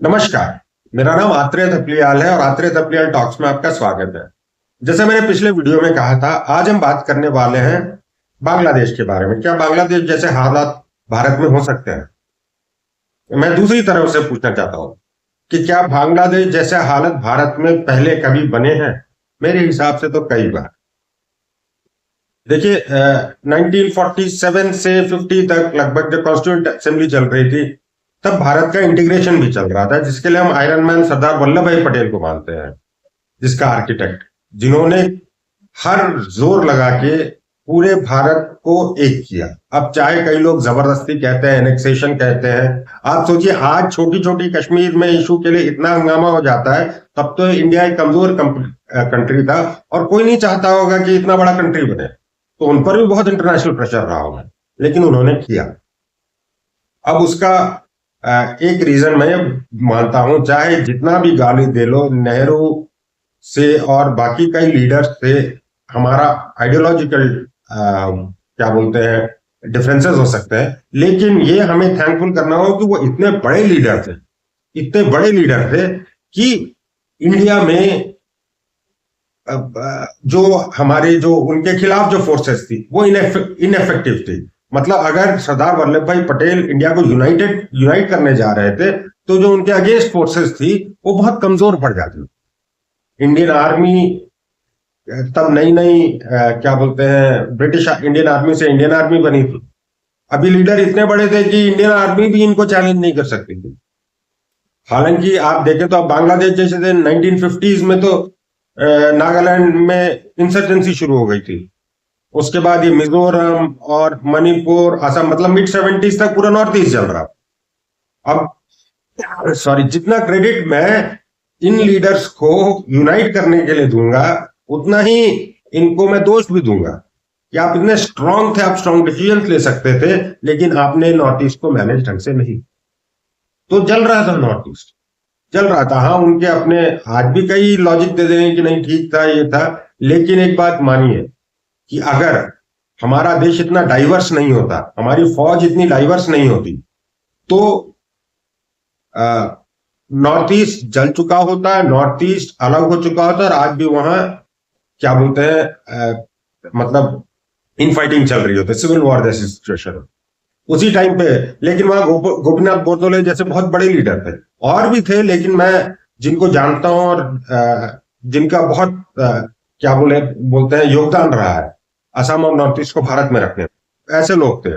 नमस्कार। मेरा नाम आत्रेय थपलियाल है और आत्रेय थपलियाल टॉक्स में आपका स्वागत है। जैसे मैंने पिछले वीडियो में कहा था, आज हम बात करने वाले हैं बांग्लादेश के बारे में। क्या बांग्लादेश जैसे हालात भारत में हो सकते हैं? मैं दूसरी तरफ से पूछना चाहता हूं कि क्या बांग्लादेश जैसे हालत भारत में पहले कभी बने हैं? मेरे हिसाब से तो कई बार। देखिए, 1947 से 50 तक लगभग जब कॉन्स्टिट्यूंट असेंबली चल रही थी, तब भारत का इंटीग्रेशन भी चल रहा था, जिसके लिए हम आयरन मैन सरदार वल्लभ भाई पटेल को मानते हैं, जिसका आर्किटेक्ट, जिन्होंने हर जोर लगा के पूरे भारत को एक किया। अब चाहे कई लोग जबरदस्ती कहते हैं, एनेक्सेशन कहते हैं। आप सोचिए, आज छोटी छोटी कश्मीर में इशू के लिए इतना हंगामा हो जाता है, तब तो इंडिया एक कमजोर कंट्री था और कोई नहीं चाहता होगा कि इतना बड़ा कंट्री बने। तो उन पर भी बहुत इंटरनेशनल प्रेशर रहा होगा, लेकिन उन्होंने किया। अब उसका एक रीजन मैं मानता हूं, चाहे जितना भी गाली दे लो नेहरू से और बाकी कई लीडर्स से, हमारा आइडियोलॉजिकल क्या बोलते हैं डिफरेंसेस हो सकते हैं, लेकिन ये हमें थैंकफुल करना हो कि वो इतने बड़े लीडर थे, इतने बड़े लीडर थे कि इंडिया में जो हमारे जो उनके खिलाफ जो फोर्सेस थी वो इनएफेक्टिव थी। मतलब अगर सरदार वल्लभ भाई पटेल इंडिया को यूनाइट करने जा रहे थे, तो जो उनके अगेंस्ट फोर्सेस थी वो बहुत कमजोर पड़ जाती। इंडियन आर्मी तब नई नई क्या बोलते हैं, ब्रिटिश इंडियन आर्मी से इंडियन आर्मी बनी थी। अभी लीडर इतने बड़े थे कि इंडियन आर्मी भी इनको चैलेंज नहीं कर सकती थी। हालांकि आप देखें तो अब बांग्लादेश जैसे थे 1950s में, तो नागालैंड में इंसर्जेंसी शुरू हो गई थी। उसके बाद ये मिजोरम और मणिपुर, असम, मतलब मिड 70s तक पूरा नॉर्थ ईस्ट चल रहा। अब सॉरी, जितना क्रेडिट मैं इन लीडर्स को यूनाइट करने के लिए दूंगा, उतना ही इनको मैं दोष भी दूंगा कि आप इतने स्ट्रांग थे, आप स्ट्रांग डिसीजन ले सकते थे, लेकिन आपने नॉर्थ ईस्ट को मैनेज ढंग से नहीं। तो जल रहा था नॉर्थ ईस्ट, चल रहा था। हाँ, उनके अपने आज भी कई लॉजिक दे देंगे कि नहीं ठीक था, ये था, लेकिन एक बात मानिए कि अगर हमारा देश इतना डाइवर्स नहीं होता, हमारी फौज इतनी डाइवर्स नहीं होती, तो नॉर्थ ईस्ट जल चुका होता है, नॉर्थ ईस्ट अलग हो चुका होता है, और आज भी वहां क्या बोलते हैं मतलब इन फाइटिंग चल रही होती है, सिविल वॉर जैसी सिचुएशन उसी टाइम पे। लेकिन वहां गोपीनाथ बोरदोले जैसे बहुत बड़े लीडर थे, और भी थे, लेकिन मैं जिनको जानता हूं और जिनका बहुत क्या बोलते हैं योगदान रहा है असम और नॉर्थ ईस्ट को भारत में रखने में, ऐसे लोग थे।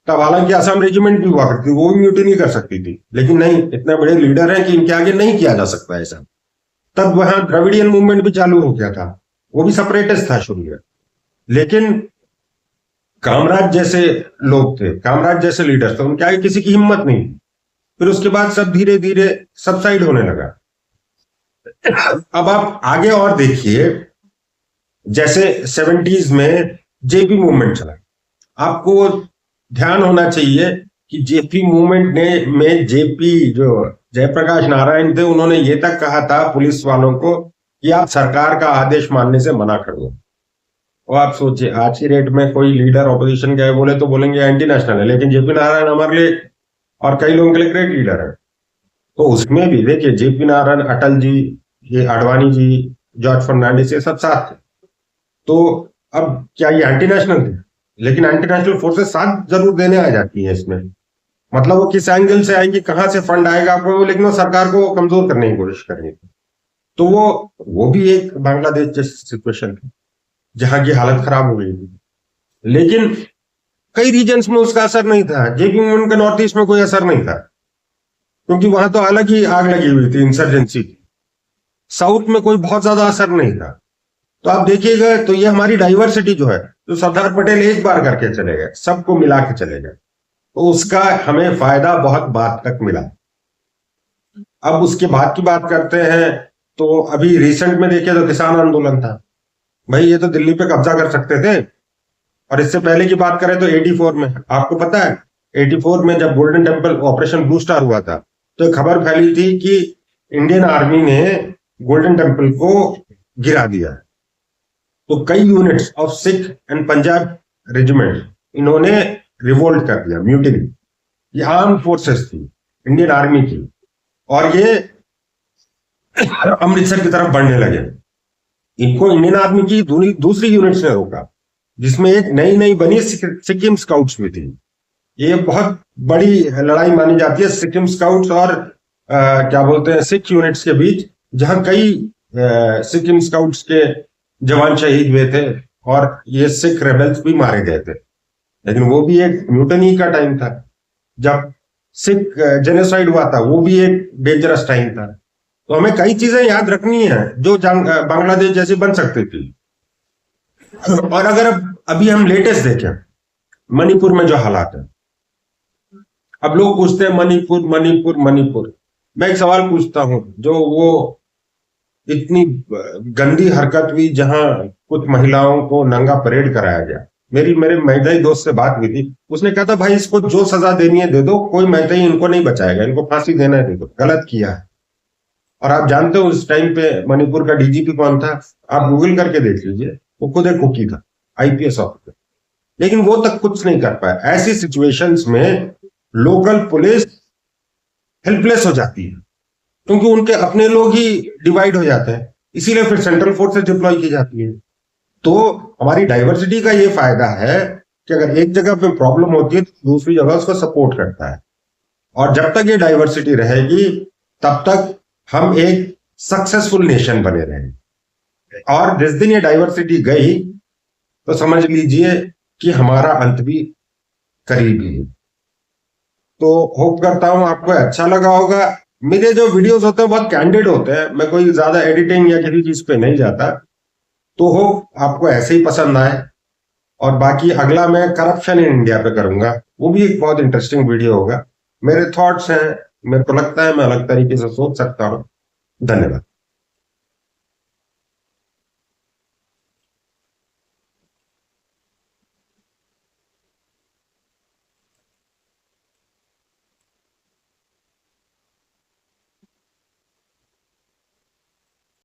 तब हालांकि असम रेजिमेंट भी हुआ करती, वो भी म्यूटिनी कर सकती थी, लेकिन नहीं, इतने बड़े लीडर हैं कि इनके आगे नहीं किया जा सकता ऐसा। तब वहां द्रविडियन मूवमेंट भी चालू हो गया था, वो भी सेपरेटिस्ट था शुरू में, लेकिन कामराज जैसे लोग थे, कामराज जैसे लीडर थे, उनके आगे किसी की हिम्मत नहीं थी। फिर उसके बाद सब धीरे धीरे सबसाइड होने लगा। अब आप आगे और देखिए, जैसे 70s में जेपी मूवमेंट चला। आपको ध्यान होना चाहिए कि जेपी मूवमेंट ने में जेपी जो जयप्रकाश नारायण थे, उन्होंने ये तक कहा था पुलिस वालों को कि आप सरकार का आदेश मानने से मना कर दो। और आप सोचिए, आज की डेट में कोई लीडर ऑपोजिशन का बोले तो बोलेंगे एंटी नेशनल है, लेकिन जेपी नारायण हमारे लिए और कई लोगों के लिए ग्रेट लीडर है। तो उसमें भी देखिए, जेपी नारायण, अटल जी, ये आडवाणी जी, जॉर्ज फर्नांडिस, ये सब साथ थे। तो अब क्या ये एंटी नेशनल थे? लेकिन एंटी नेशनल फोर्सेस साथ जरूर देने आ जाती है इसमें। मतलब वो किस एंगल से आएंगी, कहां से फंड आएगा आपको, लेकिन वो सरकार को कमजोर करने की कोशिश करेंगे। तो वो भी एक बांग्लादेश जैसी सिचुएशन थी जहां की हालत खराब हो गई थी, लेकिन कई रीजन्स में उसका असर नहीं था। जेपी मूवमेंट का नॉर्थ ईस्ट में कोई असर नहीं था, क्योंकि वहां तो अलग ही आग लगी हुई थी इंसर्जेंसी की। साउथ में कोई बहुत ज्यादा असर नहीं था। तो आप देखिएगा, तो ये हमारी डाइवर्सिटी जो है, तो सरदार पटेल एक बार करके चले गए, सबको मिला के चले गए, तो उसका हमें फायदा बहुत बाद तक मिला। अब उसके बाद की बात करते हैं, तो अभी रिसेंट में देखिए तो किसान आंदोलन था। भाई, ये तो दिल्ली पे कब्जा कर सकते थे। और इससे पहले की बात करें तो 84 में, आपको पता है 84 में जब golden temple operation blue star हुआ था, तो एक खबर फैली थी कि इंडियन आर्मी ने गोल्डन टेम्पल को गिरा दिया। तो कई units of Sikh and Punjab regiment, इन्होंने रिवोल्ट कर दिया, म्यूटिनी। ये आर्म फोर्सेस थी इंडियन आर्मी की, और ये अमृतसर की तरफ बढ़ने लगे। इनको इंडियन आर्मी की दूसरी यूनिट्स ने रोका, जिसमें एक नई नई बनी सिक्किम स्काउट्स भी थी। ये बहुत बड़ी लड़ाई मानी जाती है सिक्किम स्काउट्स और क्या बोलते हैं सिख यूनिट्स के बीच, जहां कई सिक्किम स्काउट्स के जवान शहीद हुए थे और ये सिख रेबल्स भी मारे गए थे। लेकिन वो भी एक म्यूटनी का टाइम था, जब सिख जेनोसाइड हुआ था, वो भी एक डेंजरस टाइम था। तो हमें कई चीजें याद रखनी है जो बांग्लादेश जैसी बन सकती थी। और अगर अभी हम लेटेस्ट देखें मणिपुर में जो हालात है, अब लोग पूछते हैं मणिपुर मणिपुर मणिपुर। मैं एक सवाल पूछता हूं, जो वो इतनी गंदी हरकत हुई जहां कुछ महिलाओं को नंगा परेड कराया गया, मेरे मैदाई दोस्त से बात हुई थी, उसने कहा था भाई इसको जो सजा देनी है दे दो, कोई मैदाई इनको नहीं बचाएगा, इनको फांसी देना है दे दो, गलत किया है। और आप जानते हो उस टाइम पे मणिपुर का डीजीपी कौन था? आप गूगल करके देख लीजिए, वो खुद एक कुकी था, आईपीएस ऑफिसर। लेकिन वो तक कुछ नहीं कर पाया। ऐसी सिचुएशंस में लोकल पुलिस हेल्पलेस हो जाती है, क्योंकि उनके अपने लोग ही डिवाइड हो जाते हैं, इसीलिए फिर सेंट्रल फोर्सेस डिप्लॉय की जाती है। तो हमारी डाइवर्सिटी का ये फायदा है कि अगर एक जगह पे प्रॉब्लम होती है तो दूसरी जगह उसको सपोर्ट करता है। और जब तक ये डाइवर्सिटी रहेगी तब तक हम एक सक्सेसफुल नेशन बने रहेंगे। और जिस दिन ये डाइवर्सिटी गई तो समझ लीजिए कि हमारा अंत भी करीब ही है। तो होप करता हूं आपको अच्छा लगा होगा। मेरे जो वीडियोस होते हैं बहुत कैंडिड होते हैं, मैं कोई ज्यादा एडिटिंग या किसी चीज पे नहीं जाता, तो होप आपको ऐसे ही पसंद आए। और बाकी अगला मैं करप्शन इन इंडिया पे करूंगा, वो भी एक बहुत इंटरेस्टिंग वीडियो होगा। मेरे थॉट्स हैं, मेरे को लगता है मैं अलग तरीके से सोच सकता हूं। धन्यवाद।